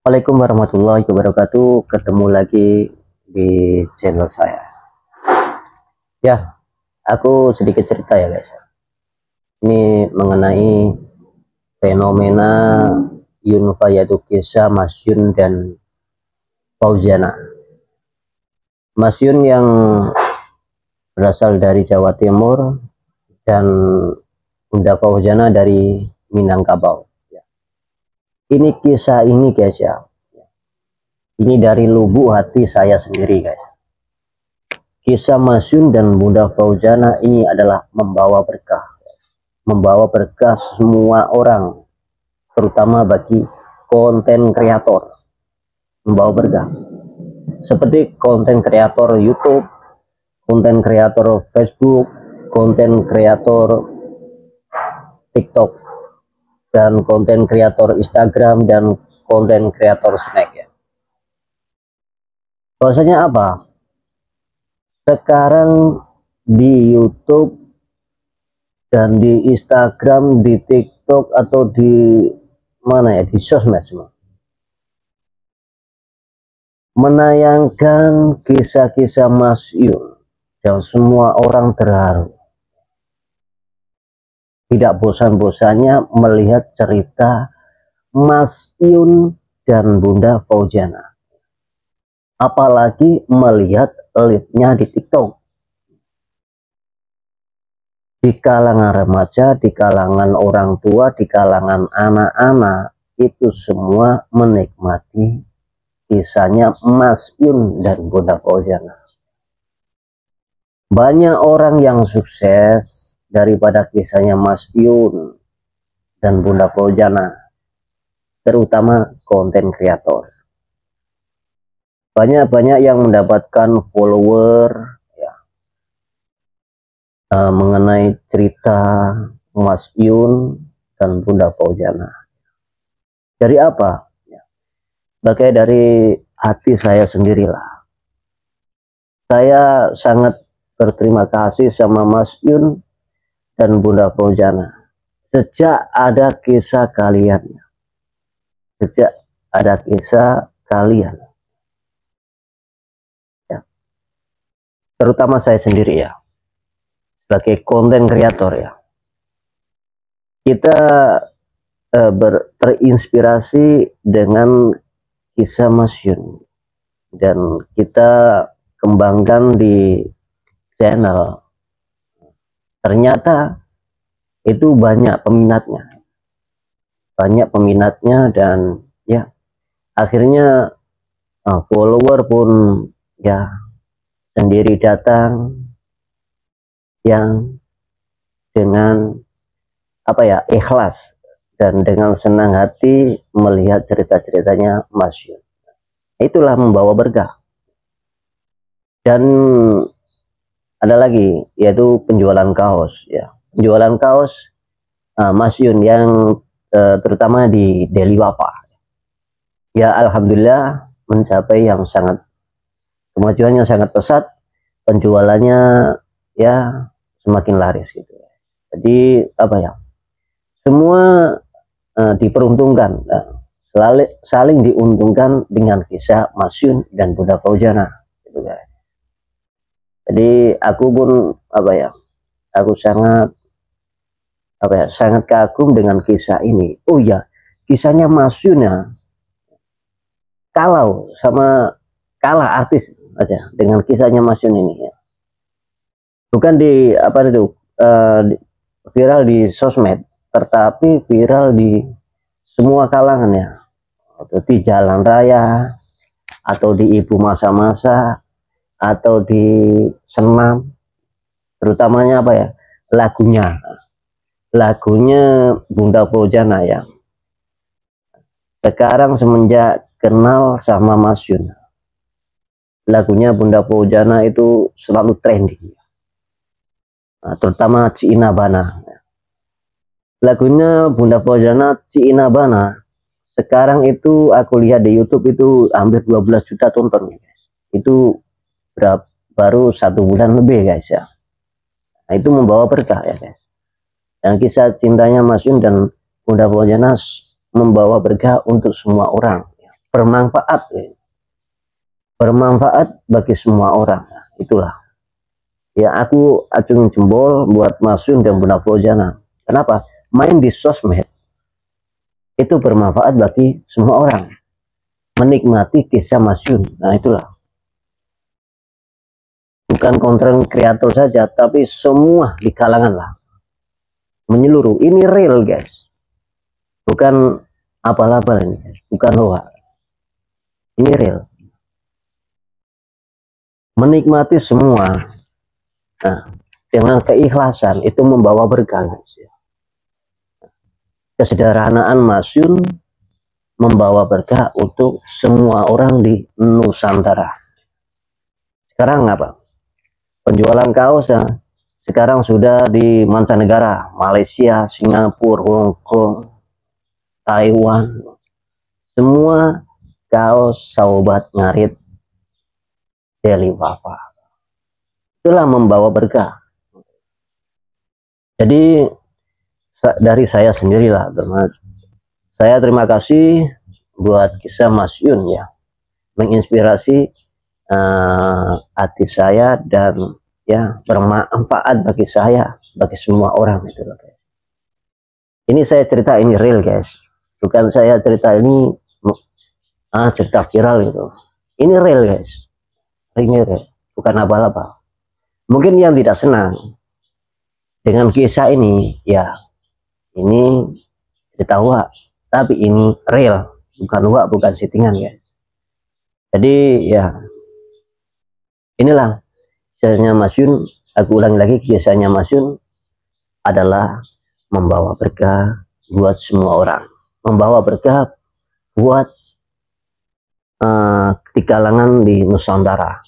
Assalamualaikum warahmatullahi wabarakatuh. Ketemu lagi di channel saya. Ya, aku sedikit cerita ya guys. Ini mengenai fenomena Yunfa, yaitu kisah Mas Yun dan Fauzana. Mas Yun yang berasal dari Jawa Timur dan Bunda Fauzana dari Minangkabau. Ini kisah ini guys ya. Ini dari lubuk hati saya sendiri guys. Kisah Mas Yun dan Bunda Fauzana ini adalah membawa berkah. Membawa berkah semua orang, terutama bagi konten kreator. Membawa berkah. Seperti konten kreator YouTube, konten kreator Facebook, konten kreator TikTok, dan konten kreator Instagram, dan konten kreator snack ya. Bahwasanya apa? Sekarang di YouTube dan di Instagram, di TikTok, atau di mana ya, di sosmed semua, menayangkan kisah-kisah Mas Yun dan semua orang terharu. Tidak bosan-bosannya melihat cerita Mas Yun dan Bunda Fauzana. Apalagi melihat leadnya di TikTok. Di kalangan remaja, di kalangan orang tua, di kalangan anak-anak, itu semua menikmati kisahnya Mas Yun dan Bunda Fauzana. Banyak orang yang sukses daripada kisahnya Mas Yun dan Bunda Fauzana, terutama konten kreator. Banyak yang mendapatkan follower ya, mengenai cerita Mas Yun dan Bunda Fauzana. Dari apa? Bagai dari hati saya sendirilah. Saya sangat berterima kasih sama Mas Yun dan Bunda Fauzana sejak ada kisah kalian. Sejak ada kisah kalian ya. Terutama saya sendiri ya, sebagai konten kreator ya, kita terinspirasi dengan kisah Mas Yun dan kita kembangkan di channel. Ternyata itu banyak peminatnya dan ya akhirnya follower pun ya sendiri datang yang dengan apa ya, ikhlas dan dengan senang hati melihat cerita-ceritanya Mas Yun. Itulah membawa berkah. Dan ada lagi yaitu penjualan kaos ya. Penjualan kaos Mas Yun yang terutama di Deli Wafa. Ya alhamdulillah mencapai yang sangat, kemajuannya sangat pesat, penjualannya ya semakin laris gitu. Jadi apa ya? Semua diperuntungkan, saling diuntungkan dengan kisah Mas Yun dan Bunda Fauzana gitu guys. Jadi aku pun apa ya, aku sangat kagum dengan kisah ini. Oh ya, kisahnya Mas Yun ya, kalah artis aja dengan kisahnya Mas Yun ini ya. Bukan di apa itu viral di sosmed, tetapi viral di semua kalangan ya, atau di jalan raya, atau di ibu masa-masa, atau di senam, terutamanya apa ya, lagunya Bunda Fauzana ya. Sekarang semenjak kenal sama Mas Yun, lagunya Bunda Fauzana itu selalu trending, terutama Ciina Bana. Lagunya Bunda Fauzana Ciina Bana sekarang itu aku lihat di YouTube itu hampir 12 juta tonton guys. Itu baru 1 bulan lebih guys ya. Nah, itu membawa berkah ya guys. Dan kisah cintanya Mas Yun dan Bunda Fauzana membawa berkah untuk semua orang. bermanfaat, bermanfaat bagi semua orang. Nah, itulah ya, aku acungin jempol buat Masyun dan Bunda Fauzana. Kenapa? Main di sosmed itu bermanfaat bagi semua orang, menikmati kisah Masyun. Nah itulah, bukan konten kreator saja, tapi semua di kalangan lah, menyeluruh. Ini real guys, bukan apa-apa ini guys, bukan hoax, ini real. Menikmati semua, nah, dengan keikhlasan itu membawa berkah guys. Kesederhanaan Masyun membawa berkah untuk semua orang di Nusantara. Sekarang apa? Penjualan kaos ya, sekarang sudah di mancanegara, Malaysia, Singapura, Hong Kong, Taiwan, semua kaos Sobat Ngarit Daily Wafa. Itulah membawa berkah. Jadi dari saya sendirilah, saya terima kasih buat kisah Masyun ya, menginspirasi hati saya dan ya bermanfaat bagi saya, bagi semua orang itu loh guys. Ini saya cerita, ini real guys, bukan saya cerita ini cerita viral gitu. Ini real guys, ini real, bukan apa-apa. Mungkin yang tidak senang dengan kisah ini ya, ini cerita hoax, tapi ini real, bukan hoax, bukan settingan guys. Jadi ya inilah kisahnya Masyun. Aku ulangi lagi, kisahnya Masyun adalah membawa berkah buat semua orang, membawa berkah buat di kalangan di Nusantara.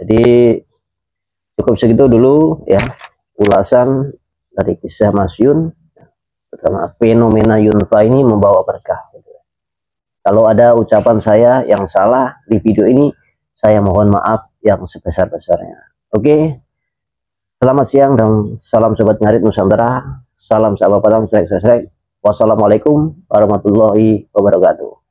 Jadi cukup segitu dulu ya ulasan dari kisah Masyun, terutama fenomena Yunfa ini membawa berkah. Kalau ada ucapan saya yang salah di video ini, saya mohon maaf yang sebesar-besarnya. Oke, selamat siang dan salam Sobat Ngarit Nusantara. Salam sahabat Padang, srek. Wassalamualaikum warahmatullahi wabarakatuh.